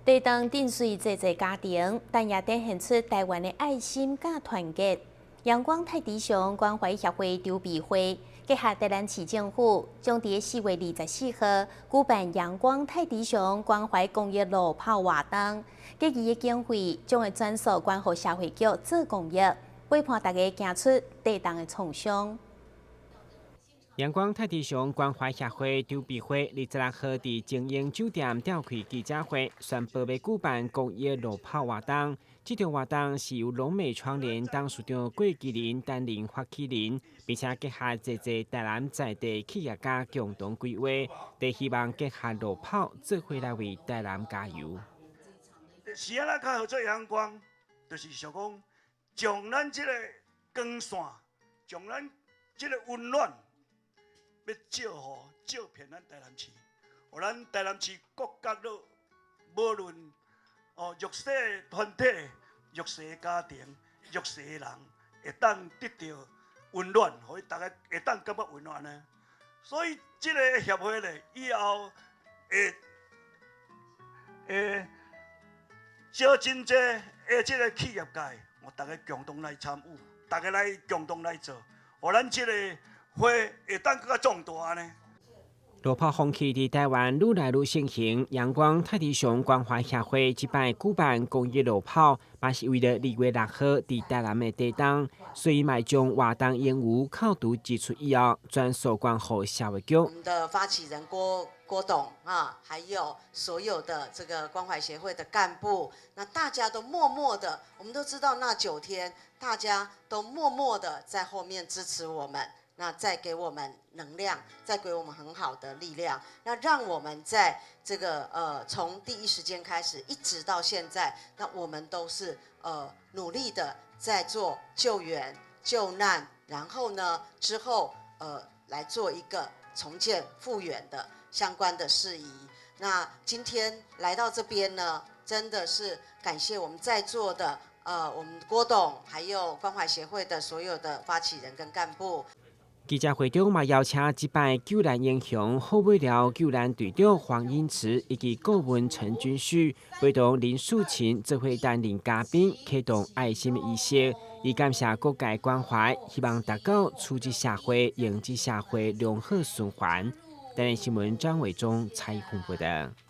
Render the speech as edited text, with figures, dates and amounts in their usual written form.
地当定随济家庭，但也展现出台湾的爱心甲团结。阳光太迪熊关怀协会筹备会结合台南市政府，将伫4月24号举办阳光太迪熊关怀公益路跑活动，各级的经费将会转属关护社会局做公益，陪伴大家行出地当的创伤。阳光太迪熊关怀协会筹备会26号伫精英酒店召开记者会，宣布要举办公益路跑活动。这场活动是由龙美窗帘董事长郭麒麟担任发起人，并且结合侪台南在地企业家共同规划，都希望结合路跑做伙来为台南加油。是安怎较好做阳光，就是想讲，将咱这个光线，将咱这个温暖。要照遍咱台南市，互咱台南市各角落，无论弱势团体、弱势家庭、弱势人，会当得到温暖，互大家会当感觉温暖呢。所以，这个协会咧，以后会招真济这个企业界，我大家共同来参与，大家来共同来做，互咱这个。会当更加壮大呢。路跑风气伫台湾愈来愈盛行，阳光太迪熊关怀协会即摆举办公益路跑，嘛是为了2月6号伫台南的地当，所以嘛将活动业务扣除支出以后，转属关护社会局。我们的发起人郭董啊，还有所有的这个关怀协会的干部，那大家都默默的，我们都知道那9天，大家都默默的在后面支持我们。那再给我们能量，再给我们很好的力量，那让我们在这个从第一时间开始一直到现在，那我们都是努力的在做救援、救难，然后呢之后来做一个重建复原的相关的事宜。那今天来到这边呢，真的是感谢我们在座的我们郭董，还有关怀协会的所有的发起人跟干部。记者会中嘛邀请即摆救难英雄好尾寮救难队长黄英慈以及顾问陈君旭，陪同林淑琴做伙担任嘉宾，启动爱心的仪式，以感谢各界关怀，希望达到促进社会、迎接社会良好循环。台南新闻张伟忠采访报道。